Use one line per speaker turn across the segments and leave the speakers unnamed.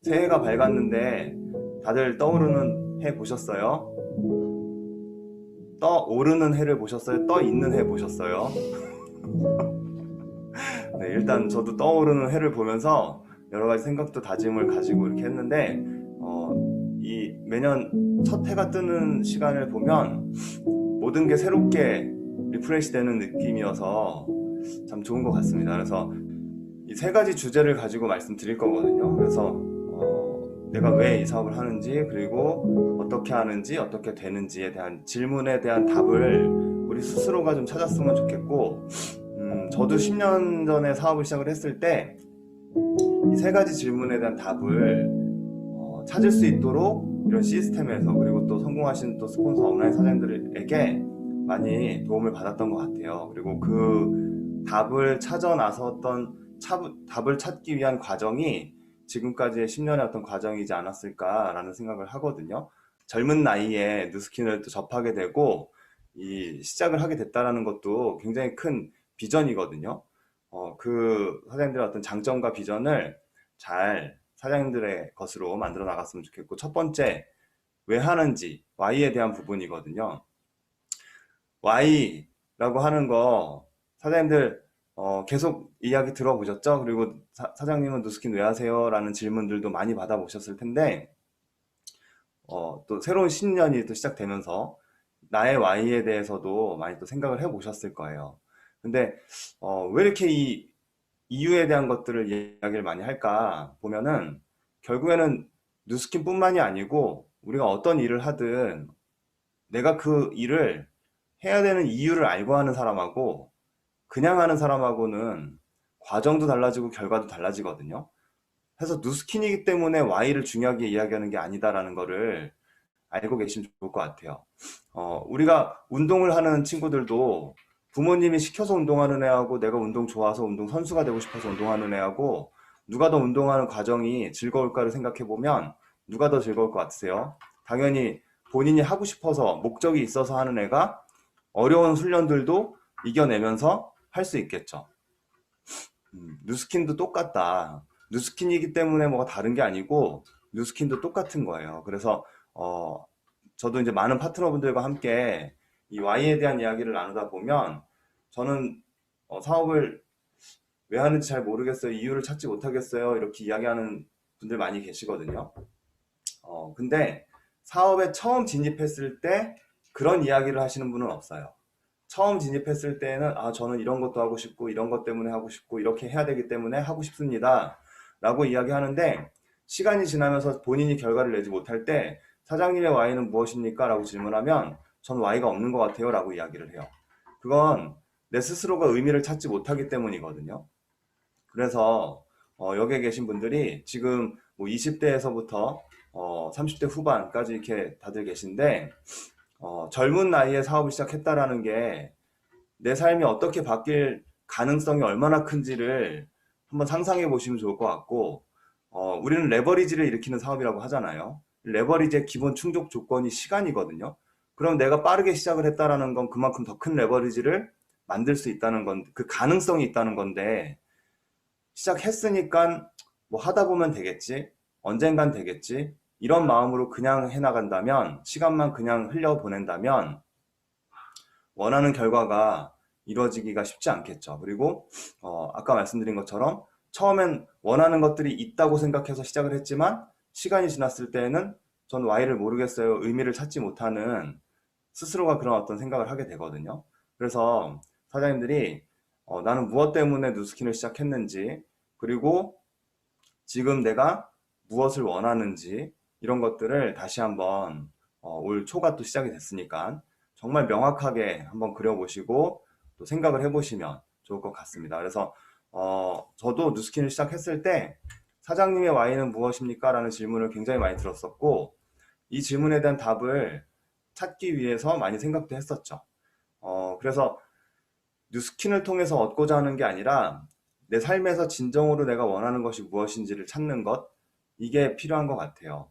새해가 밝았는데 다들 떠오르는 해 보셨어요? 떠오르는 해를 보셨어요? 떠 있는 해 보셨어요? 네, 일단 저도 떠오르는 해를 보면서 여러 가지 생각도 다짐을 가지고 이렇게 했는데, 이 매년 첫 해가 뜨는 시간을 보면 모든 게 새롭게 리프레시 되는 느낌이어서 참 좋은 것 같습니다. 그래서 이 세 가지 주제를 가지고 말씀드릴 거거든요. 그래서 내가 왜 이 사업을 하는지, 그리고 어떻게 하는지, 어떻게 되는지에 대한 질문에 대한 답을 우리 스스로가 좀 찾았으면 좋겠고, 저도 10년 전에 사업을 시작을 했을 때 이 세 가지 질문에 대한 답을 찾을 수 있도록 이런 시스템에서, 그리고 또 성공하신 또 스폰서 온라인 사장님들에게 많이 도움을 받았던 것 같아요. 그리고 그 답을 찾아 나섰던 답을 찾기 위한 과정이 지금까지의 10년의 어떤 과정이지 않았을까라는 생각을 하거든요. 젊은 나이에 뉴스킨을 또 접하게 되고 이 시작을 하게 됐다라는 것도 굉장히 큰 비전이거든요. 그 사장님들의 어떤 장점과 비전을 잘 사장님들의 것으로 만들어 나갔으면 좋겠고, 첫 번째, 왜 하는지, Y에 대한 부분이거든요. Y라고 하는 거 사장님들 계속 이야기 들어보셨죠? 그리고 사장님은 누스킨 왜 하세요? 라는 질문들도 많이 받아보셨을 텐데, 또 새로운 신년이 또 시작되면서 나의 Y에 대해서도 많이 또 생각을 해보셨을 거예요. 근데 왜 이렇게 이 이유에 대한 것들을 이야기를 많이 할까 보면은, 결국에는 뉴스킨뿐만이 아니고 우리가 어떤 일을 하든 내가 그 일을 해야 되는 이유를 알고 하는 사람하고 그냥 하는 사람하고는 과정도 달라지고 결과도 달라지거든요. 그래서 뉴스킨이기 때문에 Y를 중요하게 이야기하는 게 아니다라는 거를 알고 계시면 좋을 것 같아요. 우리가 운동을 하는 친구들도 부모님이 시켜서 운동하는 애하고 내가 운동 좋아서 운동 선수가 되고 싶어서 운동하는 애하고 누가 더 운동하는 과정이 즐거울까를 생각해 보면 누가 더 즐거울 것 같으세요? 당연히 본인이 하고 싶어서 목적이 있어서 하는 애가 어려운 훈련들도 이겨내면서 할 수 있겠죠. 뉴스킨도 똑같다. 뉴스킨이기 때문에 뭐가 다른 게 아니고 뉴스킨도 똑같은 거예요. 그래서 저도 이제 많은 파트너분들과 함께 이 Y에 대한 이야기를 나누다 보면 저는 사업을 왜 하는지 잘 모르겠어요. 이유를 찾지 못하겠어요. 이렇게 이야기하는 분들 많이 계시거든요. 근데 사업에 처음 진입했을 때 그런 이야기를 하시는 분은 없어요. 처음 진입했을 때는 저는 이런 것도 하고 싶고 이런 것 때문에 하고 싶고 이렇게 해야 되기 때문에 하고 싶습니다 라고 이야기하는데, 시간이 지나면서 본인이 결과를 내지 못할 때 사장님의 Y는 무엇입니까? 라고 질문하면 전 Y가 없는 것 같아요 라고 이야기를 해요. 그건 내 스스로가 의미를 찾지 못하기 때문이거든요. 그래서 여기에 계신 분들이 지금 뭐 20대에서부터 30대 후반까지 이렇게 다들 계신데, 젊은 나이에 사업을 시작했다라는 게 내 삶이 어떻게 바뀔 가능성이 얼마나 큰지를 한번 상상해 보시면 좋을 것 같고, 우리는 레버리지를 일으키는 사업이라고 하잖아요. 레버리지의 기본 충족 조건이 시간이거든요. 그럼 내가 빠르게 시작을 했다라는 건 그만큼 더 큰 레버리지를 만들 수 있다는 건, 그 가능성이 있다는 건데, 시작했으니까 뭐 하다 보면 되겠지, 언젠간 되겠지, 이런 마음으로 그냥 해나간다면, 시간만 그냥 흘려보낸다면 원하는 결과가 이루어지기가 쉽지 않겠죠. 그리고 아까 말씀드린 것처럼 처음엔 원하는 것들이 있다고 생각해서 시작을 했지만 시간이 지났을 때에는 전 Y를 모르겠어요, 의미를 찾지 못하는 스스로가 그런 어떤 생각을 하게 되거든요. 그래서 사장님들이 나는 무엇 때문에 뉴스킨을 시작했는지, 그리고 지금 내가 무엇을 원하는지, 이런 것들을 다시 한번 올 초가 또 시작이 됐으니까 정말 명확하게 한번 그려보시고 또 생각을 해보시면 좋을 것 같습니다. 그래서 저도 뉴스킨을 시작했을 때 사장님의 Y는 무엇입니까? 라는 질문을 굉장히 많이 들었었고, 이 질문에 대한 답을 찾기 위해서 많이 생각도 했었죠. 그래서 뉴스킨을 통해서 얻고자 하는 게 아니라 내 삶에서 진정으로 내가 원하는 것이 무엇인지를 찾는 것, 이게 필요한 것 같아요.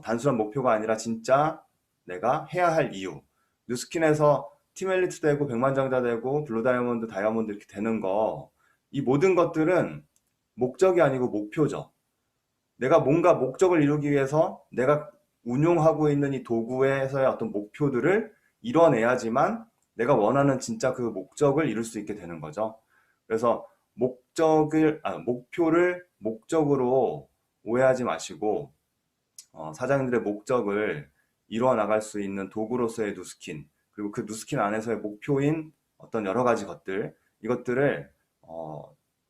단순한 목표가 아니라 진짜 내가 해야 할 이유. 뉴스킨에서 팀 엘리트 되고 백만장자 되고 블루 다이아몬드, 다이아몬드 이렇게 되는 거, 이 모든 것들은 목적이 아니고 목표죠. 내가 뭔가 목적을 이루기 위해서 내가 운용하고 있는 이 도구에서의 어떤 목표들을 이뤄내야지만 내가 원하는 진짜 그 목적을 이룰 수 있게 되는 거죠. 그래서 목표를 목적으로 오해하지 마시고, 사장님들의 목적을 이루어 나갈 수 있는 도구로서의 누스킨, 그리고 그 누스킨 안에서의 목표인 어떤 여러 가지 것들, 이것들을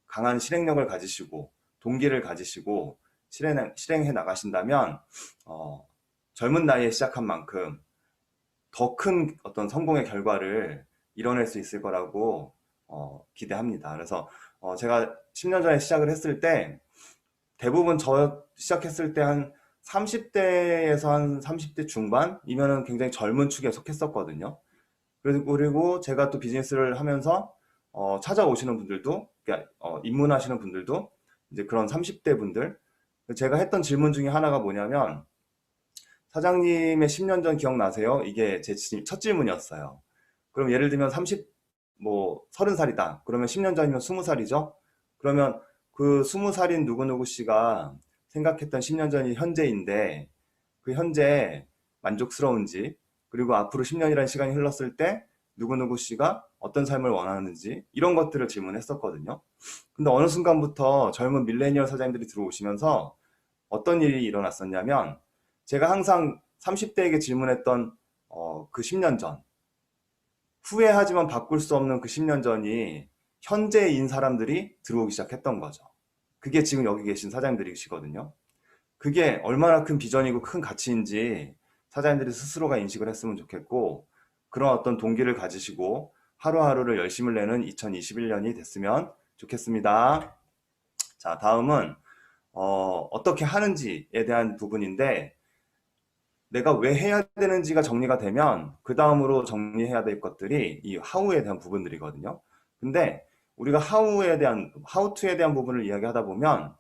강한 실행력을 가지시고 동기를 가지시고 실행해 나가신다면, 젊은 나이에 시작한 만큼 더 큰 어떤 성공의 결과를 이뤄낼 수 있을 거라고 기대합니다. 그래서 제가 10년 전에 시작을 했을 때 대부분 저 시작했을 때 한 30대에서 한 30대 중반이면은 굉장히 젊은 축에 속했었거든요. 그리고 제가 또 비즈니스를 하면서 찾아오시는 분들도, 그러니까 입문하시는 분들도 이제 그런 30대 분들, 제가 했던 질문 중에 하나가 뭐냐면, 사장님의 10년 전 기억나세요? 이게 제 첫 질문이었어요. 그럼 예를 들면 30살이다. 그러면 10년 전이면 20살이죠? 그러면 그 20살인 누구누구 씨가 생각했던 10년 전이 현재인데, 그 현재에 만족스러운지, 그리고 앞으로 10년이라는 시간이 흘렀을 때 누구누구 씨가 어떤 삶을 원하는지, 이런 것들을 질문했었거든요. 근데 어느 순간부터 젊은 밀레니얼 사장님들이 들어오시면서 어떤 일이 일어났었냐면, 제가 항상 30대에게 질문했던 그 10년 전, 후회하지만 바꿀 수 없는 그 10년 전이 현재인 사람들이 들어오기 시작했던 거죠. 그게 지금 여기 계신 사장님들이시거든요. 그게 얼마나 큰 비전이고 큰 가치인지 사장님들이 스스로가 인식을 했으면 좋겠고, 그런 어떤 동기를 가지시고 하루하루를 열심을 내는 2021년이 됐으면 좋겠습니다. 자, 다음은 어떻게 하는지에 대한 부분인데, 내가 왜 해야 되는지가 정리가 되면 그 다음으로 정리해야 될 것들이 이 하우에 대한 부분들이거든요. 근데 우리가 하우 투에 대한 부분을 이야기하다 보면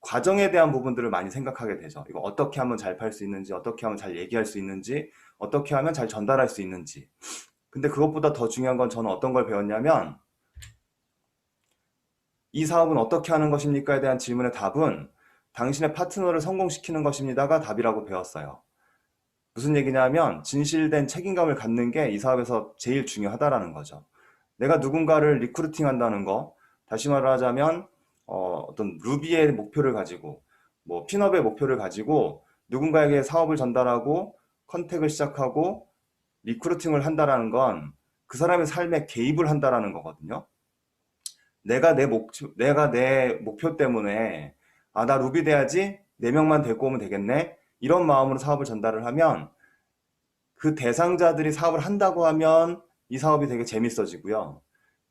과정에 대한 부분들을 많이 생각하게 되죠. 이거 어떻게 하면 잘 팔 수 있는지, 어떻게 하면 잘 얘기할 수 있는지, 어떻게 하면 잘 전달할 수 있는지. 근데 그것보다 더 중요한 건 저는 어떤 걸 배웠냐면, 이 사업은 어떻게 하는 것입니까에 대한 질문의 답은 당신의 파트너를 성공시키는 것입니다가 답이라고 배웠어요. 무슨 얘기냐면 진실된 책임감을 갖는 게 이 사업에서 제일 중요하다라는 거죠. 내가 누군가를 리크루팅 한다는 거, 다시 말하자면 어떤 루비의 목표를 가지고, 뭐 핀업의 목표를 가지고 누군가에게 사업을 전달하고 컨택을 시작하고 리크루팅을 한다라는 건 그 사람의 삶에 개입을 한다라는 거거든요. 내가 내 목표 때문에, 나 루비 돼야지, 4명만 데리고 오면 되겠네, 이런 마음으로 사업을 전달을 하면, 그 대상자들이 사업을 한다고 하면 이 사업이 되게 재밌어지고요.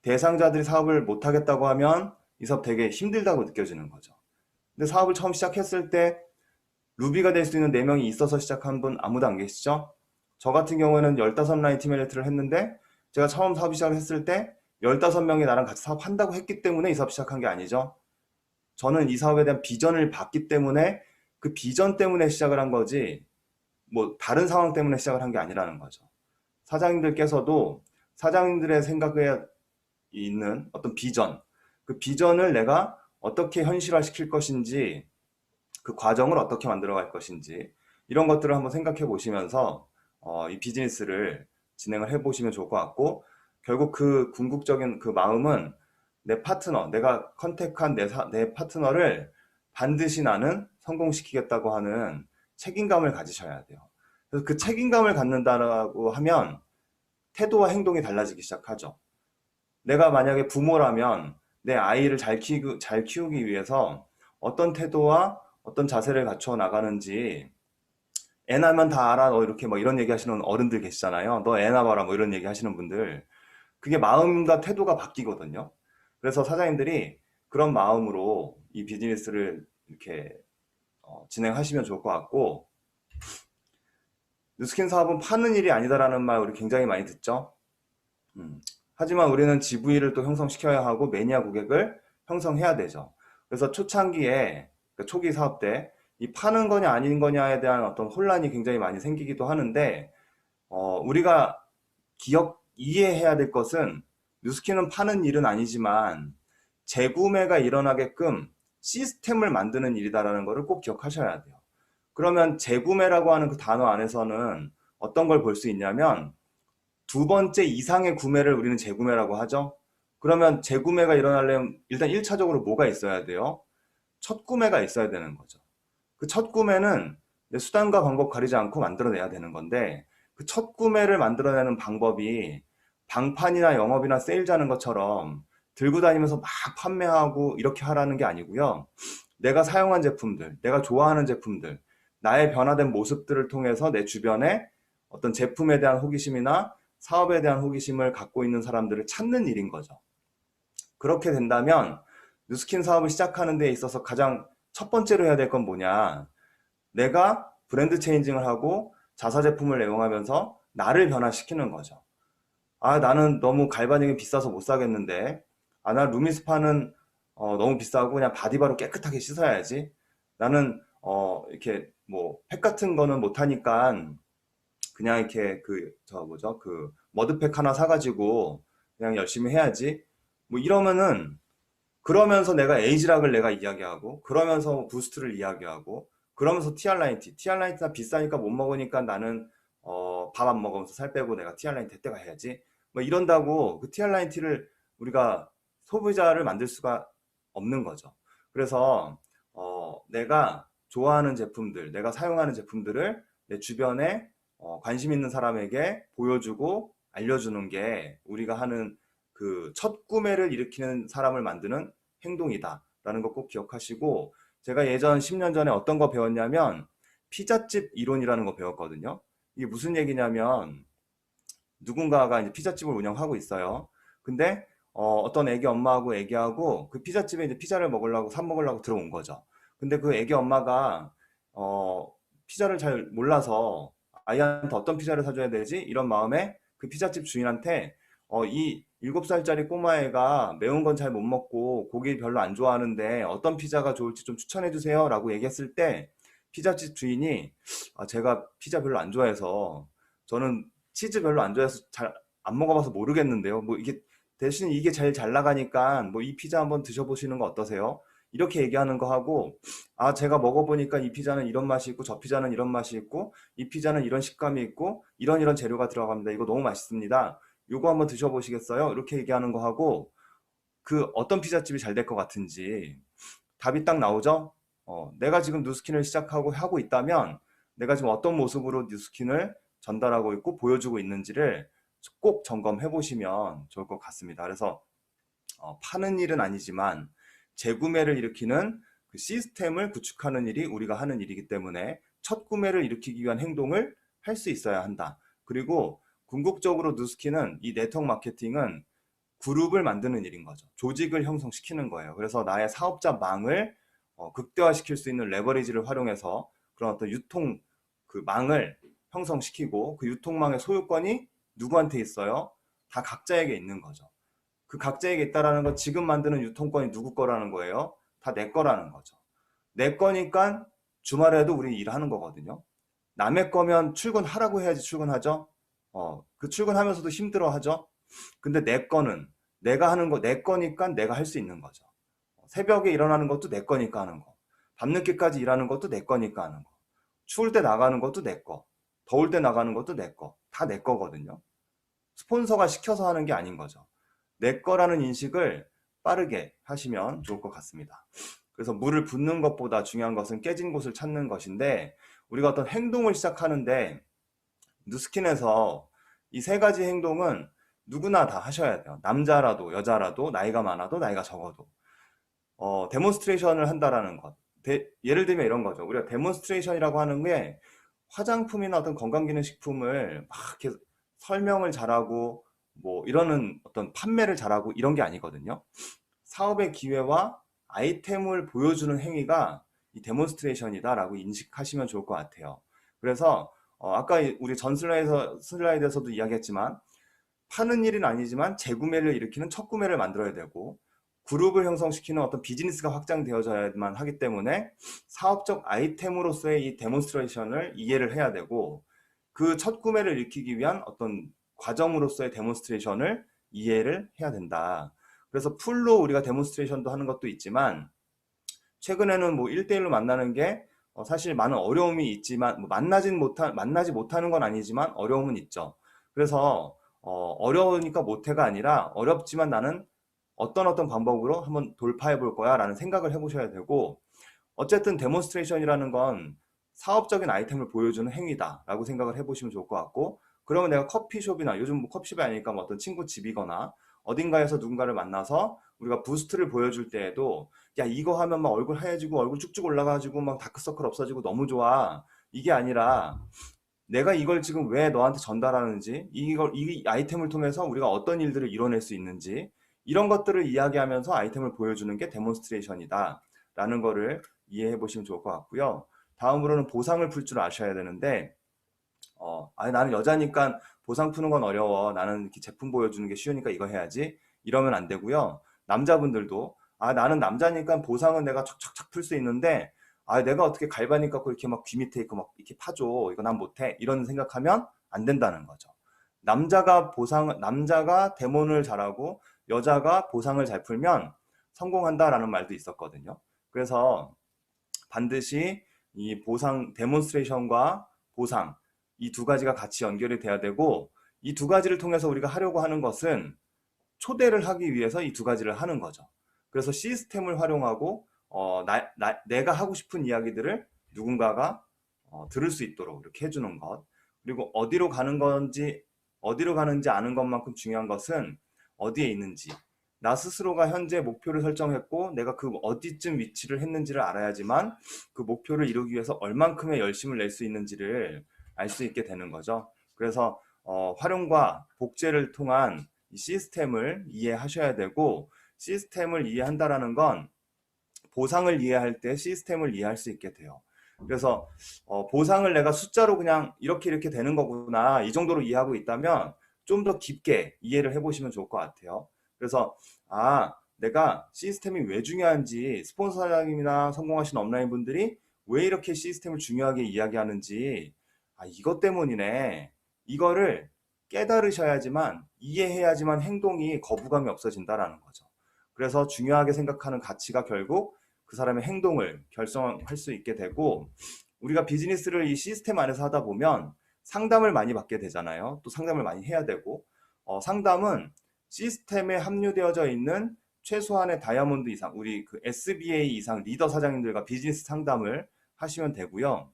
대상자들이 사업을 못 하겠다고 하면 이 사업 되게 힘들다고 느껴지는 거죠. 근데 사업을 처음 시작했을 때 루비가 될 수 있는 4명이 있어서 시작한 분 아무도 안 계시죠? 저 같은 경우에는 15라인 팀 엘리트를 했는데, 제가 처음 사업 시작을 했을 때 15명이 나랑 같이 사업한다고 했기 때문에 이 사업 시작한 게 아니죠. 저는 이 사업에 대한 비전을 봤기 때문에 그 비전 때문에 시작을 한 거지, 뭐 다른 상황 때문에 시작을 한 게 아니라는 거죠. 사장님들께서도 사장님들의 생각에 있는 어떤 비전, 그 비전을 내가 어떻게 현실화시킬 것인지, 그 과정을 어떻게 만들어갈 것인지, 이런 것들을 한번 생각해 보시면서 이 비즈니스를 진행을 해 보시면 좋을 것 같고, 결국 그 궁극적인 그 마음은 내가 컨택한 내 파트너를 반드시 나는 성공시키겠다고 하는 책임감을 가지셔야 돼요. 그래서 그 책임감을 갖는다고 하면 태도와 행동이 달라지기 시작하죠. 내가 만약에 부모라면 내 아이를 잘 키우기 위해서 어떤 태도와 어떤 자세를 갖춰 나가는지, 애 낳으면 다 알아, 너 이렇게 뭐 이런 얘기 하시는 어른들 계시잖아요. 너 애 낳아봐라 뭐 이런 얘기 하시는 분들. 그게 마음과 태도가 바뀌거든요. 그래서 사장님들이 그런 마음으로 이 비즈니스를 이렇게 진행하시면 좋을 것 같고, 뉴스킨 사업은 파는 일이 아니다라는 말 우리 굉장히 많이 듣죠. 하지만 우리는 GV를 또 형성시켜야 하고 매니아 고객을 형성해야 되죠. 그래서 초창기에, 그러니까 초기 사업 때 이 파는 거냐 아닌 거냐에 대한 어떤 혼란이 굉장히 많이 생기기도 하는데, 우리가 이해해야 될 것은, 뉴스킨은 파는 일은 아니지만 재구매가 일어나게끔 시스템을 만드는 일이다라는 것을 꼭 기억하셔야 돼요. 그러면 재구매라고 하는 그 단어 안에서는 어떤 걸 볼 수 있냐면 두 번째 이상의 구매를 우리는 재구매라고 하죠. 그러면 재구매가 일어나려면 일단 1차적으로 뭐가 있어야 돼요? 첫 구매가 있어야 되는 거죠. 그 첫 구매는 내 수단과 방법 가리지 않고 만들어내야 되는 건데 그 첫 구매를 만들어내는 방법이 방판이나 영업이나 세일즈하는 것처럼 들고 다니면서 막 판매하고 이렇게 하라는 게 아니고요. 내가 사용한 제품들, 내가 좋아하는 제품들, 나의 변화된 모습들을 통해서 내 주변에 어떤 제품에 대한 호기심이나 사업에 대한 호기심을 갖고 있는 사람들을 찾는 일인 거죠. 그렇게 된다면 뉴스킨 사업을 시작하는 데 있어서 가장 첫 번째로 해야 될 건 뭐냐? 내가 브랜드 체인징을 하고 자사 제품을 애용하면서 나를 변화시키는 거죠. 아, 나는 너무 갈바닉이 비싸서 못 사겠는데. 아, 나 루미스파는 너무 비싸고 그냥 바디바로 깨끗하게 씻어야지. 나는 이렇게 뭐 팩 같은 거는 못 하니까 그냥 이렇게 그 머드팩 하나 사가지고 그냥 열심히 해야지. 뭐 이러면은 그러면서 내가 에이지락을 내가 이야기하고 그러면서 부스트를 이야기하고 그러면서 TR90나 비싸니까 못 먹으니까 나는 밥 안 먹으면서 살 빼고 내가 TR90 대때가 해야지. 뭐 이런다고 그 TR90를 우리가 소비자를 만들 수가 없는 거죠. 그래서 내가 좋아하는 제품들, 내가 사용하는 제품들을 내 주변에 관심 있는 사람에게 보여주고 알려주는 게 우리가 하는 그 첫 구매를 일으키는 사람을 만드는 행동이다라는 거 꼭 기억하시고 제가 예전 10년 전에 어떤 거 배웠냐면 피자집 이론이라는 거 배웠거든요. 이게 무슨 얘기냐면 누군가가 이제 피자집을 운영하고 있어요. 근데 떤 애기 엄마하고 애기하고 그 피자집에 이제 피자를 먹으려고 사 먹으려고 들어온 거죠. 근데 그 애기 엄마가 피자를 잘 몰라서 아이한테 어떤 피자를 사줘야 되지? 이런 마음에 그 피자집 주인한테 이 7살짜리 꼬마애가 매운 건 잘 못 먹고 고기 별로 안 좋아하는데 어떤 피자가 좋을지 좀 추천해 주세요 라고 얘기했을 때 피자집 주인이 아, 제가 피자 별로 안 좋아해서 저는 치즈 별로 안 좋아해서 잘 안 먹어봐서 모르겠는데요. 뭐 이게 대신 이게 제일 잘 나가니까 뭐 이 피자 한번 드셔보시는 거 어떠세요? 이렇게 얘기하는 거 하고 아 제가 먹어보니까 이 피자는 이런 맛이 있고 저 피자는 이런 맛이 있고 이 피자는 이런 식감이 있고 이런 재료가 들어갑니다. 이거 너무 맛있습니다. 요거 한번 드셔보시겠어요? 이렇게 얘기하는 거 하고 그 어떤 피자집이 잘 될 것 같은지 답이 딱 나오죠? 내가 지금 뉴스킨을 시작하고 하고 있다면 내가 지금 어떤 모습으로 뉴스킨을 전달하고 있고 보여주고 있는지를 꼭 점검해 보시면 좋을 것 같습니다. 그래서 파는 일은 아니지만 재구매를 일으키는 그 시스템을 구축하는 일이 우리가 하는 일이기 때문에 첫 구매를 일으키기 위한 행동을 할 수 있어야 한다. 그리고 궁극적으로 뉴스킨은 이 네트워크 마케팅은 그룹을 만드는 일인 거죠. 조직을 형성시키는 거예요. 그래서 나의 사업자망을 극대화시킬 수 있는 레버리지를 활용해서 그런 어떤 유통 그 망을 형성시키고 그 유통망의 소유권이 누구한테 있어요? 다 각자에게 있는 거죠. 그 각자에게 있다라는 건 지금 만드는 유통권이 누구 거라는 거예요? 다 내 거라는 거죠. 내 거니까 주말에도 우리 일하는 거거든요. 남의 거면 출근하라고 해야지 출근하죠. 그 출근하면서도 힘들어 하죠. 근데 내 거는 내가 하는 거 내 거니까 내가 할 수 있는 거죠. 새벽에 일어나는 것도 내 거니까 하는 거. 밤늦게까지 일하는 것도 내 거니까 하는 거. 추울 때 나가는 것도 내 거. 더울 때 나가는 것도 내 거. 다 내 거거든요. 스폰서가 시켜서 하는 게 아닌 거죠. 내 거라는 인식을 빠르게 하시면 좋을 것 같습니다. 그래서 물을 붓는 것보다 중요한 것은 깨진 곳을 찾는 것인데 우리가 어떤 행동을 시작하는데 뉴스킨에서 이 세 가지 행동은 누구나 다 하셔야 돼요. 남자라도 여자라도 나이가 많아도 나이가 적어도 데몬스트레이션을 한다라는 것. 예를 들면 이런 거죠. 우리가 데몬스트레이션이라고 하는 게 화장품이나 어떤 건강기능식품을 막 이렇게 설명을 잘하고 뭐 이러는 어떤 판매를 잘하고 이런 게 아니거든요. 사업의 기회와 아이템을 보여주는 행위가 이 데몬스트레이션이다라고 인식하시면 좋을 것 같아요. 그래서 아까 우리 전 슬라이드에서도 이야기했지만 파는 일은 아니지만 재구매를 일으키는 첫 구매를 만들어야 되고 그룹을 형성시키는 어떤 비즈니스가 확장되어져야만 하기 때문에 사업적 아이템으로서의 이 데몬스트레이션을 이해를 해야 되고 그 첫 구매를 일으키기 위한 어떤 과정으로서의 데몬스트레이션을 이해를 해야 된다. 그래서 풀로 우리가 데몬스트레이션도 하는 것도 있지만 최근에는 뭐 1대1로 만나는 게 사실 많은 어려움이 있지만 뭐 만나지 못하는 건 아니지만 어려움은 있죠. 그래서 어려우니까 못해가 아니라 어렵지만 나는 어떤 방법으로 한번 돌파해 볼 거야 라는 생각을 해보셔야 되고, 어쨌든 데몬스트레이션이라는 건 사업적인 아이템을 보여주는 행위다 라고 생각을 해보시면 좋을 것 같고, 그러면 내가 커피숍이나 요즘 뭐 커피숍이 아니니까 뭐 어떤 친구 집이거나 어딘가에서 누군가를 만나서 우리가 부스트를 보여줄 때에도 야 이거 하면 막 얼굴 하얘지고 얼굴 쭉쭉 올라가지고 막 다크서클 없어지고 너무 좋아, 이게 아니라 내가 이걸 지금 왜 너한테 전달하는지, 이 아이템을 통해서 우리가 어떤 일들을 이뤄낼 수 있는지, 이런 것들을 이야기하면서 아이템을 보여주는 게 데몬스트레이션이다 라는 거를 이해해 보시면 좋을 것 같고요. 다음으로는 보상을 풀 줄 아셔야 되는데, 아니 나는 여자니까 보상 푸는 건 어려워, 나는 이렇게 제품 보여주는 게 쉬우니까 이거 해야지, 이러면 안 되고요. 남자분들도 나는 남자니까 보상은 내가 척척척 풀 수 있는데 내가 어떻게 갈바닉 갖고 이렇게 막 귀 밑에 있고 막 이렇게 파줘, 이거 난 못해, 이런 생각하면 안 된다는 거죠. 남자가 데모를 잘하고 여자가 보상을 잘 풀면 성공한다라는 말도 있었거든요. 그래서 반드시 이 데몬스트레이션과 보상, 이 두 가지가 같이 연결이 돼야 되고, 이 두 가지를 통해서 우리가 하려고 하는 것은 초대를 하기 위해서 이 두 가지를 하는 거죠. 그래서 시스템을 활용하고 내가 하고 싶은 이야기들을 누군가가 들을 수 있도록 이렇게 해주는 것. 그리고 어디로 가는지 아는 것만큼 중요한 것은 어디에 있는지. 나 스스로가 현재 목표를 설정했고 내가 그 어디쯤 위치를 했는지를 알아야지만 그 목표를 이루기 위해서 얼만큼의 열심을 낼 수 있는지를 알 수 있게 되는 거죠. 그래서 활용과 복제를 통한 이 시스템을 이해하셔야 되고, 시스템을 이해한다라는 건 보상을 이해할 때 시스템을 이해할 수 있게 돼요. 그래서 보상을 내가 숫자로 그냥 이렇게 되는 거구나, 이 정도로 이해하고 있다면 좀 더 깊게 이해를 해보시면 좋을 것 같아요. 그래서 내가 시스템이 왜 중요한지, 스폰서 사장님이나 성공하신 업라인 분들이 왜 이렇게 시스템을 중요하게 이야기하는지, 이것 때문이네, 이거를 깨달으셔야지만, 이해해야지만 행동이 거부감이 없어진다라는 거죠. 그래서 중요하게 생각하는 가치가 결국 그 사람의 행동을 결정할 수 있게 되고, 우리가 비즈니스를 이 시스템 안에서 하다 보면 상담을 많이 받게 되잖아요. 또 상담을 많이 해야 되고, 상담은 시스템에 합류되어져 있는 최소한의 다이아몬드 이상, 우리 그 SBA 이상 리더 사장님들과 비즈니스 상담을 하시면 되고요.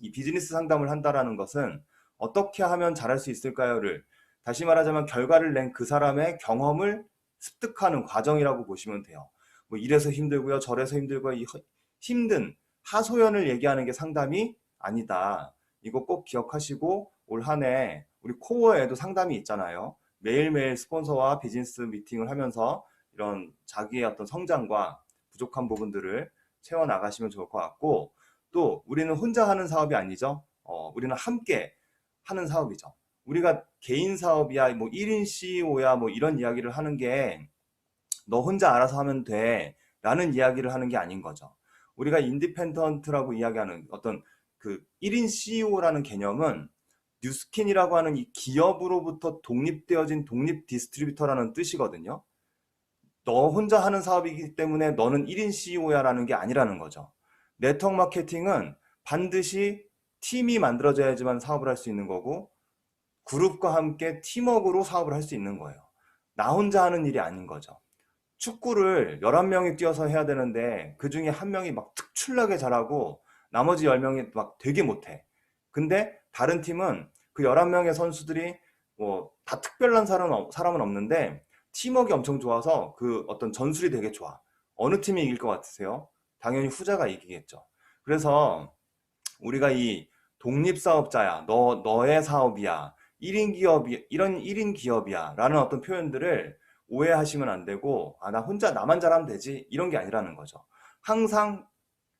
이 비즈니스 상담을 한다라는 것은 어떻게 하면 잘할 수 있을까요를, 다시 말하자면 결과를 낸 그 사람의 경험을 습득하는 과정이라고 보시면 돼요. 뭐 이래서 힘들고요, 저래서 힘들고요, 힘든 하소연을 얘기하는 게 상담이 아니다. 이거 꼭 기억하시고, 올 한 해 우리 코어에도 상담이 있잖아요. 매일매일 스폰서와 비즈니스 미팅을 하면서 이런 자기의 어떤 성장과 부족한 부분들을 채워 나가시면 좋을 것 같고, 또 우리는 혼자 하는 사업이 아니죠. 우리는 함께 하는 사업이죠. 우리가 개인 사업이야, 뭐 1인 CEO야, 뭐 이런 이야기를 하는 게 너 혼자 알아서 하면 돼 라는 이야기를 하는 게 아닌 거죠. 우리가 인디펜던트라고 이야기하는 어떤 그 1인 CEO라는 개념은 뉴스킨이라고 하는 이 기업으로부터 독립되어진 독립 디스트리뷰터라는 뜻이거든요. 너 혼자 하는 사업이기 때문에 너는 1인 CEO야 라는 게 아니라는 거죠. 네트워크 마케팅은 반드시 팀이 만들어져야지만 사업을 할 수 있는 거고, 그룹과 함께 팀워크로 사업을 할 수 있는 거예요. 나 혼자 하는 일이 아닌 거죠. 축구를 11명이 뛰어서 해야 되는데 그 중에 한 명이 막 특출나게 잘하고 나머지 10명이 막 되게 못해. 근데 다른 팀은 그 11명의 선수들이 뭐 다 특별한 사람은 없는데 팀워크가 엄청 좋아서 그 어떤 전술이 되게 좋아. 어느 팀이 이길 것 같으세요? 당연히 후자가 이기겠죠. 그래서 우리가 이 독립사업자야, 너의 사업이야, 1인 기업이, 이런 1인 기업이야 라는 어떤 표현들을 오해하시면 안 되고, 나 혼자 나만 잘하면 되지, 이런 게 아니라는 거죠. 항상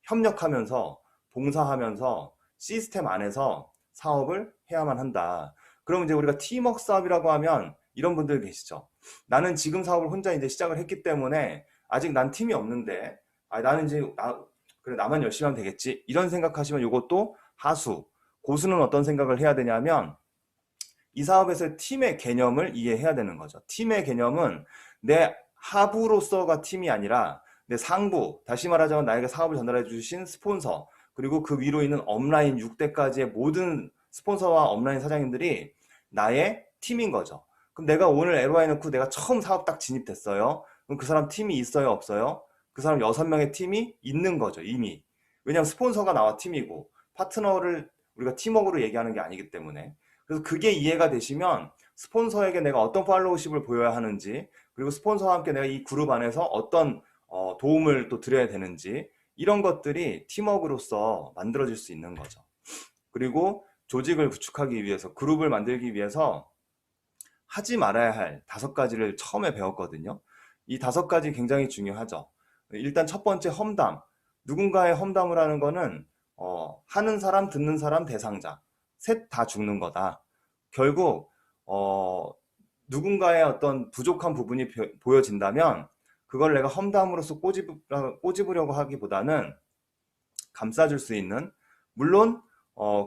협력하면서 봉사하면서 시스템 안에서 사업을 해야만 한다. 그럼 이제 우리가 팀워크 사업이라고 하면 이런 분들 계시죠. 나는 지금 사업을 혼자 이제 시작을 했기 때문에 아직 난 팀이 없는데, 나는 이제 그래 나만 열심히 하면 되겠지, 이런 생각하시면 이것도 하수. 고수는 어떤 생각을 해야 되냐면 이 사업에서 팀의 개념을 이해해야 되는 거죠. 팀의 개념은 내 하부로서가 팀이 아니라 내 상부, 다시 말하자면 나에게 사업을 전달해 주신 스폰서, 그리고 그 위로 있는 업라인 6대까지의 모든 스폰서와 업라인 사장님들이 나의 팀인 거죠. 그럼 내가 오늘 LOI 넣고 내가 처음 사업 딱 진입됐어요. 그럼 그 사람 팀이 있어요, 없어요? 그 사람 6명의 팀이 있는 거죠, 이미. 왜냐하면 스폰서가 나와 팀이고, 파트너를 우리가 팀워크로 얘기하는 게 아니기 때문에. 그래서 그게 이해가 되시면 스폰서에게 내가 어떤 팔로우십을 보여야 하는지, 그리고 스폰서와 함께 내가 이 그룹 안에서 어떤 도움을 또 드려야 되는지, 이런 것들이 팀워크로서 만들어질 수 있는 거죠. 그리고 조직을 구축하기 위해서, 그룹을 만들기 위해서 하지 말아야 할 5가지를 처음에 배웠거든요. 이 5가지 굉장히 중요하죠. 일단 첫 번째, 험담. 누군가의 험담을 하는 거는 하는 사람, 듣는 사람, 대상자 셋 다 죽는 거다. 결국 누군가의 어떤 부족한 부분이 보여진다면 그걸 내가 험담으로써 꼬집으려고 하기보다는 감싸줄 수 있는, 물론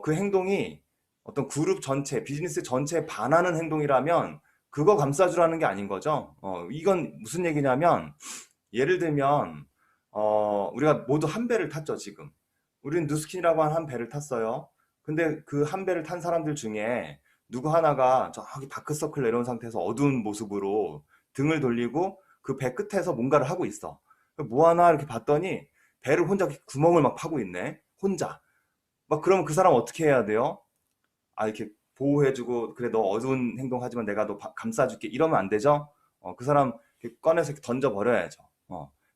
그 행동이 어떤 그룹 전체, 비즈니스 전체에 반하는 행동이라면 그거 감싸주라는 게 아닌 거죠. 이건 무슨 얘기냐면, 예를 들면 우리가 모두 한 배를 탔죠, 지금. 우리는 누스킨이라고 하는 한 배를 탔어요. 근데 그 한 배를 탄 사람들 중에 누구 하나가 저기 다크서클 내려온 상태에서 어두운 모습으로 등을 돌리고 그 배 끝에서 뭔가를 하고 있어. 뭐 하나 이렇게 봤더니 배를 혼자 구멍을 막 파고 있네. 혼자. 막 그러면 그 사람 어떻게 해야 돼요? 이렇게 보호해주고, 그래 너 어두운 행동하지만 내가 너 감싸줄게, 이러면 안 되죠. 그 사람 이렇게 꺼내서 이렇게 던져버려야죠.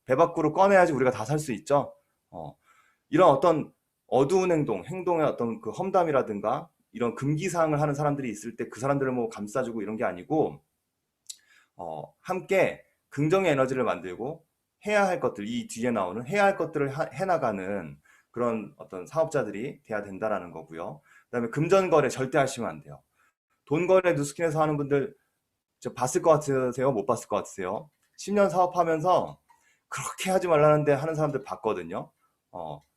배 밖으로 꺼내야지 우리가 다 살 수 있죠. 이런 어떤 어두운 행동의 어떤 그 험담이라든가 이런 금기사항을 하는 사람들이 있을 때 그 사람들을 뭐 감싸주고 이런 게 아니고, 함께 긍정의 에너지를 만들고 해야 할 것들, 이 뒤에 나오는 해야 할 것들을 해나가는 그런 어떤 사업자들이 돼야 된다라는 거고요. 그다음에 금전거래 절대 하시면 안 돼요. 돈거래 누스킨에서 하는 분들 저 봤을 것 같으세요? 못 봤을 것 같으세요? 10년 사업하면서 그렇게 하지 말라는데 하는 사람들 봤거든요.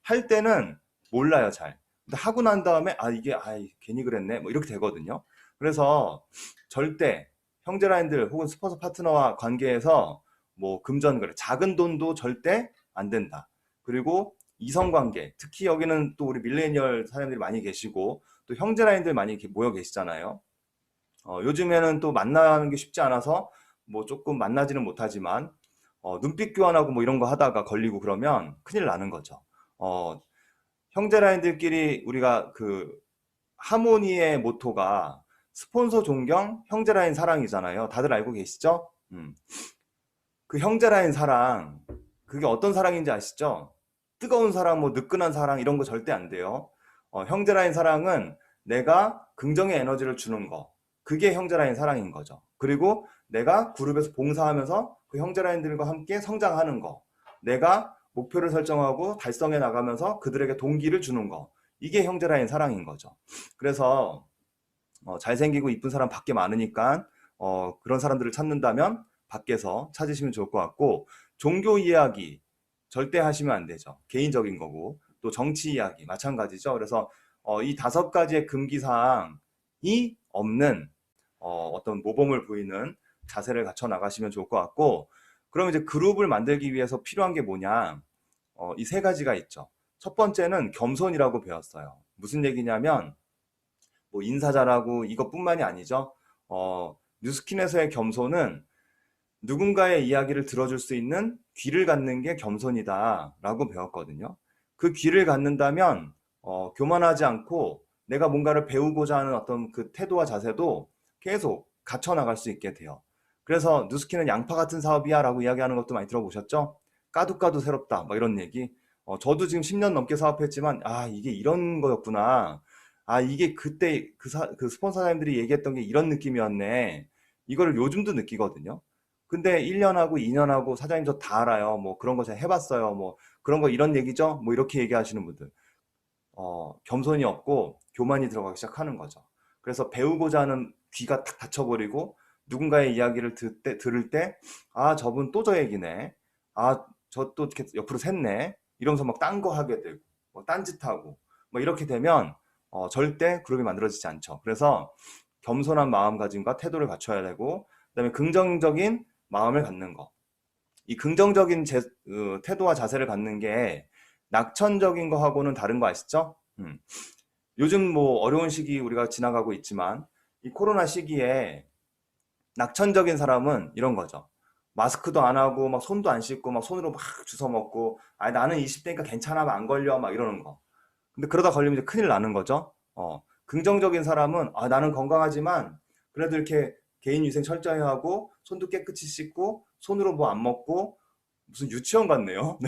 할 때는 몰라요, 잘. 근데 하고 난 다음에 이게 괜히 그랬네, 뭐 이렇게 되거든요. 그래서 절대 형제라인들 혹은 스폰서 파트너와 관계에서 뭐 금전거래, 작은 돈도 절대 안 된다. 그리고 이성관계, 특히 여기는 또 우리 밀레니얼 사람들이 많이 계시고 또 형제라인들 많이 이렇게 모여 계시잖아요. 요즘에는 또 만나는 게 쉽지 않아서 뭐 조금 만나지는 못하지만 눈빛 교환하고 뭐 이런 거 하다가 걸리고 그러면 큰일 나는 거죠. 형제라인들끼리 우리가 그 하모니의 모토가 스폰서 존경, 형제라인 사랑이잖아요. 다들 알고 계시죠? 그 형제라인 사랑, 그게 어떤 사랑인지 아시죠? 뜨거운 사랑, 뭐 느끈한 사랑 이런 거 절대 안 돼요. 형제라인 사랑은 내가 긍정의 에너지를 주는 거, 그게 형제라인 사랑인 거죠. 그리고 내가 그룹에서 봉사하면서 그 형제라인들과 함께 성장하는 거, 내가 목표를 설정하고 달성해 나가면서 그들에게 동기를 주는 거, 이게 형제라인 사랑인 거죠. 그래서 잘생기고 이쁜 사람 밖에 많으니까 그런 사람들을 찾는다면 밖에서 찾으시면 좋을 것 같고, 종교 이야기 절대 하시면 안 되죠. 개인적인 거고, 또 정치 이야기 마찬가지죠. 그래서 이 5가지의 금기사항이 없는 어떤 모범을 보이는 자세를 갖춰 나가시면 좋을 것 같고, 그럼 이제 그룹을 만들기 위해서 필요한 게 뭐냐? 이 3가지가 있죠. 첫 번째는 겸손이라고 배웠어요. 무슨 얘기냐면 뭐 인사 잘하고 이것뿐만이 아니죠. 뉴스킨에서의 겸손은 누군가의 이야기를 들어줄 수 있는 귀를 갖는 게 겸손이다라고 배웠거든요. 그 귀를 갖는다면 교만하지 않고 내가 뭔가를 배우고자 하는 어떤 그 태도와 자세도 계속 갖춰 나갈 수 있게 돼요. 그래서 뉴스킨은 양파 같은 사업이야 라고 이야기하는 것도 많이 들어보셨죠? 까도 새롭다 뭐 이런 얘기. 저도 지금 10년 넘게 사업했지만 이게 이런 거였구나. 이게 그때 그 스폰서 사장님들이 얘기했던 게 이런 느낌이었네. 이거를 요즘도 느끼거든요. 근데 1년하고 2년하고 사장님 저 다 알아요. 뭐 그런 거 제가 해봤어요. 뭐 그런 거 이런 얘기죠. 뭐 이렇게 얘기하시는 분들. 겸손이 없고 교만이 들어가기 시작하는 거죠. 그래서 배우고자 하는 귀가 탁 닫혀버리고 누군가의 이야기를 들을 때, 저분 또 저 얘기네. 저 또 이렇게 옆으로 샜네. 이러면서 막 딴 거 하게 되고, 뭐 딴짓하고, 뭐 이렇게 되면 절대 그룹이 만들어지지 않죠. 그래서 겸손한 마음가짐과 태도를 갖춰야 되고, 그다음에 긍정적인 마음을 갖는 거. 이 긍정적인 태도와 자세를 갖는 게 낙천적인 거하고는 다른 거 아시죠? 요즘 뭐 어려운 시기 우리가 지나가고 있지만 이 코로나 시기에 낙천적인 사람은 이런 거죠. 마스크도 안 하고 막 손도 안 씻고 막 손으로 막 주워 먹고 아 나는 20대니까 괜찮아 안 걸려 막 이러는 거. 근데 그러다 걸리면 이제 큰일 나는 거죠. 긍정적인 사람은 아 나는 건강하지만 그래도 이렇게 개인 위생 철저히 하고 손도 깨끗이 씻고 손으로 뭐 안 먹고 무슨 유치원 같네요.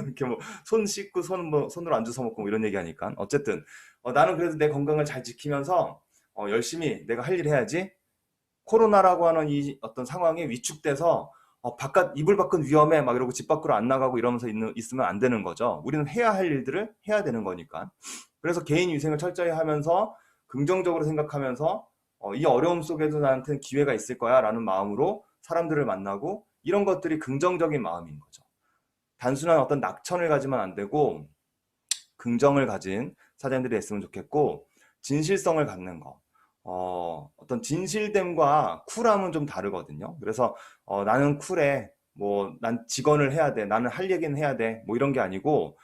이렇게 뭐 손 씻고 손으로 안 주워 먹고 뭐 이런 얘기 하니까 어쨌든 나는 그래도 내 건강을 잘 지키면서 열심히 내가 할 일 해야지. 코로나라고 하는 이 어떤 상황에 위축돼서 이불 밖은 위험해 막 이러고 집 밖으로 안 나가고 이러면서 있으면 안 되는 거죠. 우리는 해야 할 일들을 해야 되는 거니까. 그래서 개인 위생을 철저히 하면서 긍정적으로 생각하면서 이 어려움 속에도 나한테는 기회가 있을 거야 라는 마음으로 사람들을 만나고 이런 것들이 긍정적인 마음인 거죠. 단순한 어떤 낙천을 가지면 안 되고 긍정을 가진 사장님들이 됐으면 좋겠고 진실성을 갖는 거. 어떤 진실됨과 쿨함은 좀 다르거든요. 그래서 나는 쿨해. 뭐 난 직원을 해야 돼. 나는 할 얘기는 해야 돼. 뭐 이런 게 아니고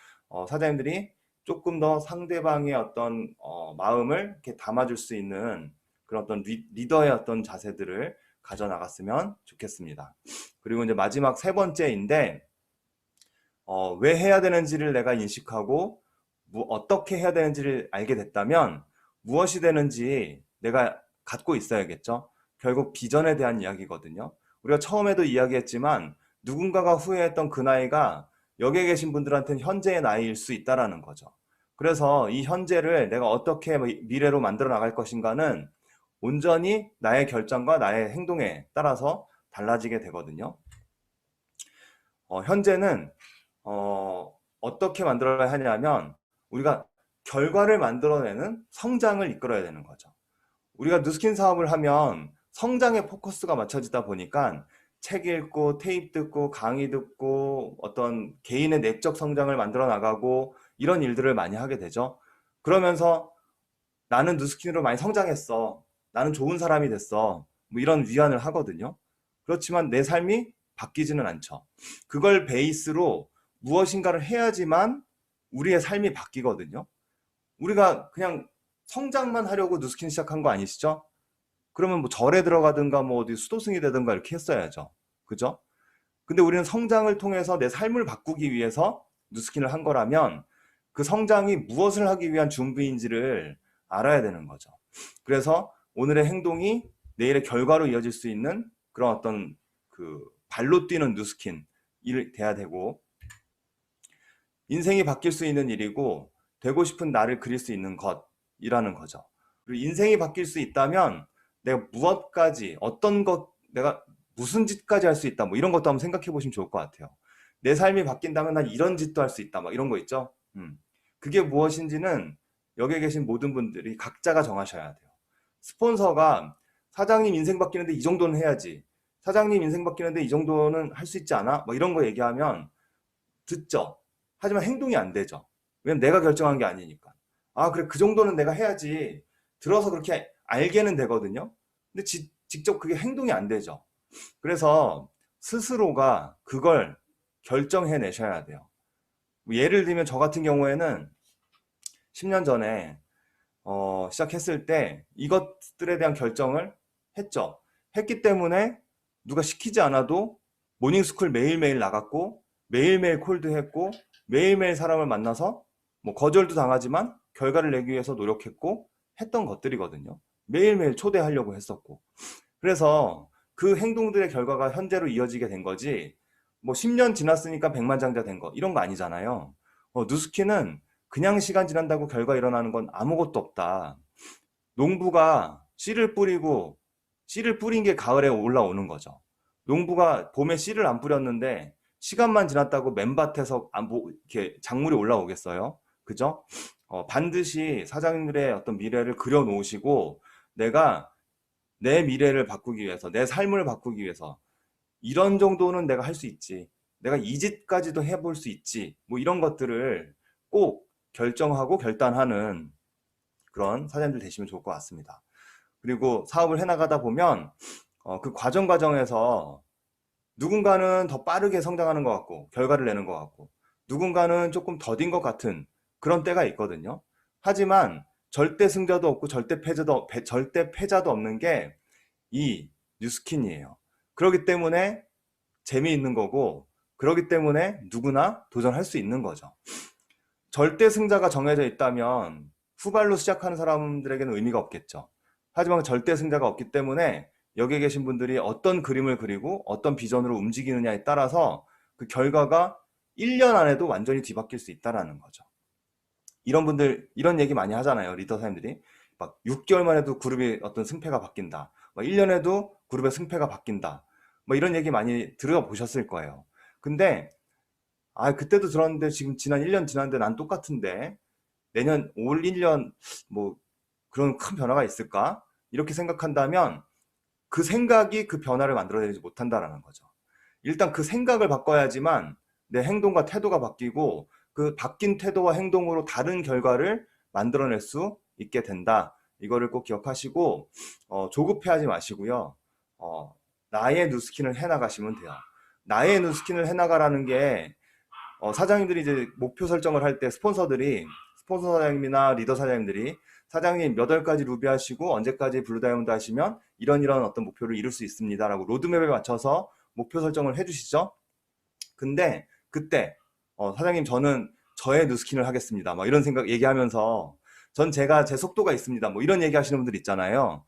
사장님들이 조금 더 상대방의 어떤 마음을 이렇게 담아줄 수 있는 그런 어떤 리더의 어떤 자세들을 가져 나갔으면 좋겠습니다. 그리고 이제 마지막 세 번째인데 왜 해야 되는지를 내가 인식하고 어떻게 해야 되는지를 알게 됐다면 무엇이 되는지 내가 갖고 있어야겠죠. 결국 비전에 대한 이야기거든요. 우리가 처음에도 이야기했지만 누군가가 후회했던 그 나이가 여기에 계신 분들한테는 현재의 나이일 수 있다라는 거죠. 그래서 이 현재를 내가 어떻게 미래로 만들어 나갈 것인가는 온전히 나의 결정과 나의 행동에 따라서 달라지게 되거든요. 현재는 어떻게 만들어야 하냐면 우리가 결과를 만들어내는 성장을 이끌어야 되는 거죠. 우리가 누스킨 사업을 하면 성장에 포커스가 맞춰지다 보니까 책 읽고 테이프 듣고 강의 듣고 어떤 개인의 내적 성장을 만들어 나가고 이런 일들을 많이 하게 되죠. 그러면서 나는 누스킨으로 많이 성장했어. 나는 좋은 사람이 됐어. 뭐 이런 위안을 하거든요. 그렇지만 내 삶이 바뀌지는 않죠. 그걸 베이스로 무엇인가를 해야지만 우리의 삶이 바뀌거든요. 우리가 그냥 성장만 하려고 누스킨 시작한 거 아니시죠? 그러면 뭐 절에 들어가든가 뭐 어디 수도승이 되든가 이렇게 했어야죠. 그죠? 근데 우리는 성장을 통해서 내 삶을 바꾸기 위해서 누스킨을 한 거라면 그 성장이 무엇을 하기 위한 준비인지를 알아야 되는 거죠. 그래서 오늘의 행동이 내일의 결과로 이어질 수 있는 그런 어떤 그 발로 뛰는 누스킨 일 돼야 되고 인생이 바뀔 수 있는 일이고 되고 싶은 나를 그릴 수 있는 것이라는 거죠. 그리고 인생이 바뀔 수 있다면 내가 무엇까지 어떤 것 내가 무슨 짓까지 할 수 있다 뭐 이런 것도 한번 생각해 보시면 좋을 것 같아요. 내 삶이 바뀐다면 난 이런 짓도 할 수 있다 막 이런 거 있죠. 그게 무엇인지는 여기에 계신 모든 분들이 각자가 정하셔야 돼요. 스폰서가 사장님 인생 바뀌는데 이 정도는 해야지. 사장님 인생 바뀌는데 이 정도는 할 수 있지 않아? 뭐 이런 거 얘기하면 듣죠. 하지만 행동이 안 되죠. 왜냐면 내가 결정한 게 아니니까. 아, 그래, 그 정도는 내가 해야지. 들어서 그렇게 알게는 되거든요. 근데 직접 그게 행동이 안 되죠. 그래서 스스로가 그걸 결정해내셔야 돼요. 뭐 예를 들면 저 같은 경우에는 10년 전에 시작했을 때 이것들에 대한 결정을 했죠. 했기 때문에 누가 시키지 않아도 모닝스쿨 매일매일 나갔고 매일매일 콜도 했고 매일매일 사람을 만나서 뭐 거절도 당하지만 결과를 내기 위해서 노력했고 했던 것들이거든요. 매일매일 초대하려고 했었고. 그래서 그 행동들의 결과가 현재로 이어지게 된 거지 뭐 10년 지났으니까 백만장자 된 거 이런 거 아니잖아요. 누스키는 그냥 시간 지난다고 결과 일어나는 건 아무것도 없다. 농부가 씨를 뿌린 게 가을에 올라오는 거죠. 농부가 봄에 씨를 안 뿌렸는데 시간만 지났다고 맨밭에서 이렇게 작물이 올라오겠어요? 그죠? 반드시 사장님들의 어떤 미래를 그려 놓으시고 내가 내 미래를 바꾸기 위해서, 내 삶을 바꾸기 위해서 이런 정도는 내가 할 수 있지. 내가 이 짓까지도 해볼 수 있지. 뭐 이런 것들을 꼭 결정하고 결단하는 그런 사장님들 되시면 좋을 것 같습니다. 그리고 사업을 해나가다 보면 그 과정에서 누군가는 더 빠르게 성장하는 것 같고 결과를 내는 것 같고 누군가는 조금 더딘 것 같은 그런 때가 있거든요. 하지만 절대 승자도 없고 절대 패자도 없는 게 이 뉴스킨이에요. 그렇기 때문에 재미있는 거고 그렇기 때문에 누구나 도전할 수 있는 거죠. 절대 승자가 정해져 있다면 후발로 시작하는 사람들에게는 의미가 없겠죠. 하지만 절대 승자가 없기 때문에 여기에 계신 분들이 어떤 그림을 그리고 어떤 비전으로 움직이느냐에 따라서 그 결과가 1년 안에도 완전히 뒤바뀔 수 있다는 거죠. 이런 분들 이런 얘기 많이 하잖아요. 리더 사람들이 막 6개월만 해도 그룹의 어떤 승패가 바뀐다. 막 1년에도 그룹의 승패가 바뀐다. 뭐 이런 얘기 많이 들어보셨을 거예요. 근데 그때도 들었는데 지금 지난 1년 지났는데 난 똑같은데 내년 올 1년 뭐 그런 큰 변화가 있을까? 이렇게 생각한다면 그 생각이 그 변화를 만들어내지 못한다라는 거죠. 일단 그 생각을 바꿔야지만 내 행동과 태도가 바뀌고 그 바뀐 태도와 행동으로 다른 결과를 만들어낼 수 있게 된다. 이거를 꼭 기억하시고 조급해하지 마시고요. 나의 뉴스킨을 해나가시면 돼요. 나의 뉴스킨을 해나가라는 게 사장님들이 이제 목표 설정을 할 때 스폰서 사장님이나 리더 사장님들이 사장님 몇 월까지 루비 하시고 언제까지 블루 다이아몬드 하시면 이런 어떤 목표를 이룰 수 있습니다라고 로드맵에 맞춰서 목표 설정을 해주시죠. 근데 그때 사장님 저는 저의 뉴스킨을 하겠습니다. 막 이런 생각 얘기하면서 전 제가 제 속도가 있습니다. 뭐 이런 얘기하시는 분들 있잖아요.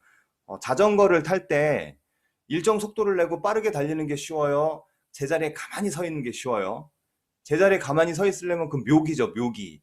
자전거를 탈 때 일정 속도를 내고 빠르게 달리는 게 쉬워요. 제자리에 가만히 서 있는 게 쉬워요. 제자리에 가만히 서 있으려면 그 묘기죠, 묘기.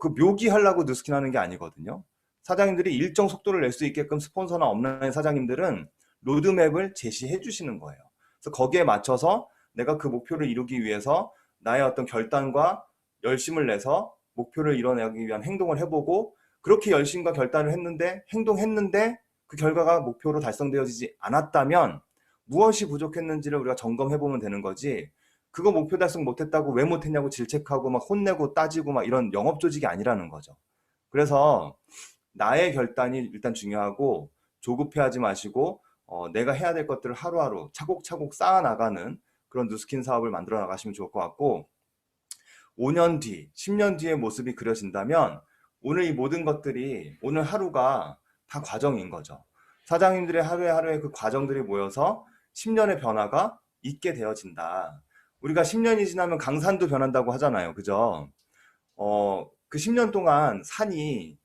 그 묘기 하려고 뉴스킨 하는 게 아니거든요. 사장님들이 일정 속도를 낼 수 있게끔 스폰서나 업라인 사장님들은 로드맵을 제시해 주시는 거예요. 그래서 거기에 맞춰서 내가 그 목표를 이루기 위해서 나의 어떤 결단과 열심을 내서 목표를 이뤄내기 위한 행동을 해보고 그렇게 열심과 결단을 했는데 행동했는데 그 결과가 목표로 달성되어지지 않았다면 무엇이 부족했는지를 우리가 점검해 보면 되는 거지. 그거 목표 달성 못했다고 왜 못했냐고 질책하고 막 혼내고 따지고 막 이런 영업 조직이 아니라는 거죠. 그래서 나의 결단이 일단 중요하고 조급해하지 마시고 내가 해야 될 것들을 하루하루 차곡차곡 쌓아 나가는 그런 뉴스킨 사업을 만들어 나가시면 좋을 것 같고 5년 뒤, 10년 뒤의 모습이 그려진다면 오늘 이 모든 것들이 오늘 하루가 다 과정인 거죠. 사장님들의 하루에 그 과정들이 모여서 10년의 변화가 있게 되어진다. 우리가 10년이 지나면 강산도 변한다고 하잖아요. 그죠? 그 10년 동안 산이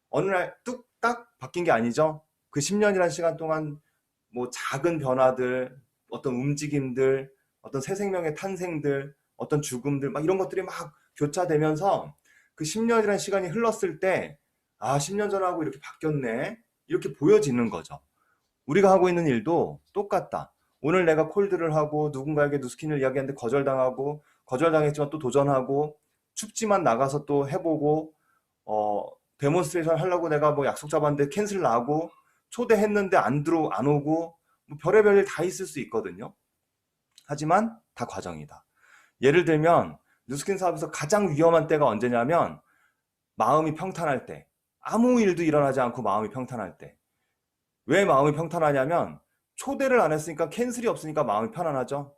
어느 날 뚝딱 바뀐 게 아니죠. 그 10년이라는 시간 동안 뭐 작은 변화들, 어떤 움직임들, 어떤 새 생명의 탄생들, 어떤 죽음들, 막 이런 것들이 막 교차되면서 그 10년이라는 시간이 흘렀을 때, 10년 전하고 이렇게 바뀌었네. 이렇게 보여지는 거죠. 우리가 하고 있는 일도 똑같다. 오늘 내가 콜드를 하고 누군가에게 뉴스킨을 이야기하는데 거절당했지만 또 도전하고 춥지만 나가서 또 해보고 데몬스트레이션 하려고 내가 뭐 약속 잡았는데 캔슬 나고 초대했는데 안 오고 뭐 별의별 일 다 있을 수 있거든요. 하지만 다 과정이다. 예를 들면 뉴스킨 사업에서 가장 위험한 때가 언제냐면 마음이 평탄할 때, 아무 일도 일어나지 않고 마음이 평탄할 때. 왜 마음이 평탄하냐면 초대를 안 했으니까 캔슬이 없으니까 마음이 편안하죠.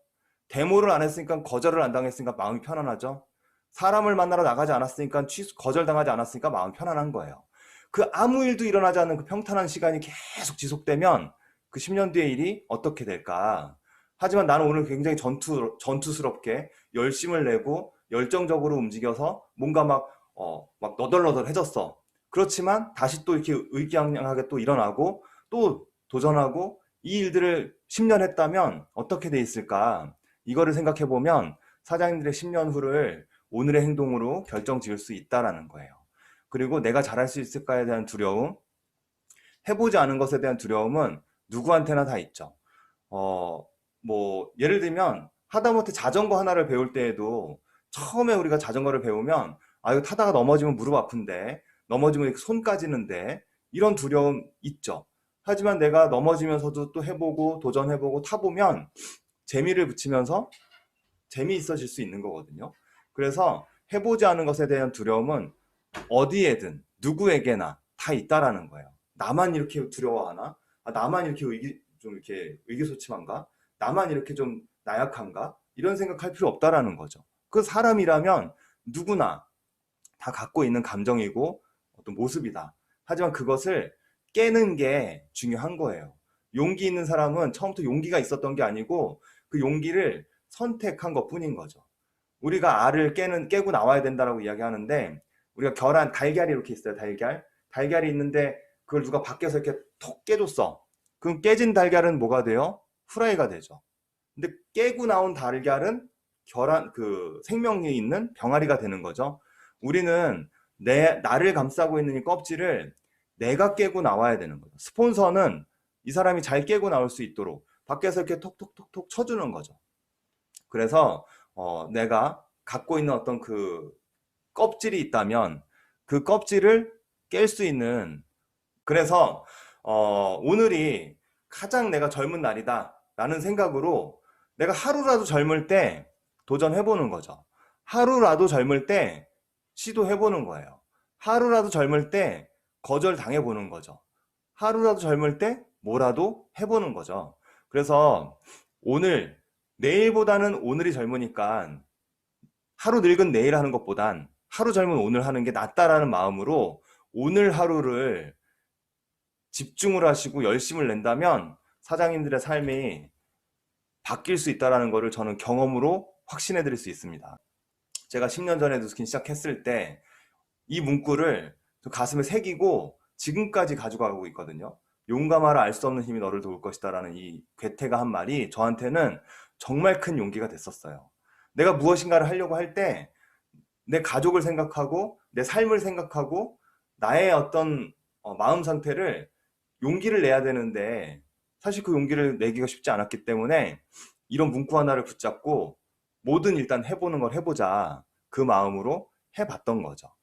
데모를 안 했으니까 거절을 안 당했으니까 마음이 편안하죠. 사람을 만나러 나가지 않았으니까 거절당하지 않았으니까 마음이 편안한 거예요. 그 아무 일도 일어나지 않는 그 평탄한 시간이 계속 지속되면 그 10년 뒤의 일이 어떻게 될까? 하지만 나는 오늘 굉장히 전투스럽게 열심을 내고 열정적으로 움직여서 뭔가 막 너덜너덜해졌어. 그렇지만 다시 또 이렇게 의기양양하게 또 일어나고 또 도전하고 이 일들을 10년 했다면 어떻게 돼 있을까? 이거를 생각해 보면 사장님들의 10년 후를 오늘의 행동으로 결정 지을 수 있다라는 거예요. 그리고 내가 잘할 수 있을까에 대한 두려움, 해보지 않은 것에 대한 두려움은 누구한테나 다 있죠. 예를 들면 하다못해 자전거 하나를 배울 때에도 처음에 우리가 자전거를 배우면 이거 타다가 넘어지면 무릎 아픈데 넘어지면 손 까지는데 이런 두려움 있죠. 하지만 내가 넘어지면서도 또 해보고 도전해보고 타보면 재미를 붙이면서 재미있어질 수 있는 거거든요. 그래서 해보지 않은 것에 대한 두려움은 어디에든 누구에게나 다 있다라는 거예요. 나만 이렇게 두려워하나? 나만 이렇게 좀 이렇게 의기소침한가? 나만 이렇게 좀 나약한가? 이런 생각할 필요 없다라는 거죠. 그 사람이라면 누구나 다 갖고 있는 감정이고 어떤 모습이다. 하지만 그것을 깨는 게 중요한 거예요. 용기 있는 사람은 처음부터 용기가 있었던 게 아니고 그 용기를 선택한 것뿐인 거죠. 우리가 알을 깨고 나와야 된다라고 이야기하는데, 우리가 결안, 달걀이 이렇게 있어요. 달걀이 있는데 그걸 누가 밖에서 이렇게 톡 깨줬어. 그럼 깨진 달걀은 뭐가 돼요? 후라이가 되죠. 근데 깨고 나온 달걀은 생명이 있는 병아리가 되는 거죠. 우리는 나를 감싸고 있는 이 껍질을 내가 깨고 나와야 되는 거죠. 스폰서는 이 사람이 잘 깨고 나올 수 있도록 밖에서 이렇게 톡톡톡톡 쳐주는 거죠. 그래서 내가 갖고 있는 어떤 그 껍질이 있다면 그 껍질을 깰 수 있는, 그래서 오늘이 가장 내가 젊은 날이다 라는 생각으로 내가 하루라도 젊을 때 도전해보는 거죠. 하루라도 젊을 때 시도해보는 거예요. 하루라도 젊을 때 거절당해보는 거죠. 하루라도 젊을 때 뭐라도 해보는 거죠. 그래서 오늘, 내일보다는 오늘이 젊으니까 하루 늙은 내일 하는 것보단 하루 젊은 오늘 하는 게 낫다라는 마음으로 오늘 하루를 집중을 하시고 열심을 낸다면 사장님들의 삶이 바뀔 수 있다는 것을 저는 경험으로 확신해 드릴 수 있습니다. 제가 10년 전에 누스킨 시작했을 때 이 문구를 가슴에 새기고 지금까지 가져가고 있거든요. 용감하라, 알 수 없는 힘이 너를 도울 것이다 라는 이 괴테가 한 말이 저한테는 정말 큰 용기가 됐었어요. 내가 무엇인가를 하려고 할 때 내 가족을 생각하고 내 삶을 생각하고 나의 어떤 마음 상태를, 용기를 내야 되는데 사실 그 용기를 내기가 쉽지 않았기 때문에 이런 문구 하나를 붙잡고 뭐든 일단 해보는 걸 해보자, 그 마음으로 해봤던 거죠.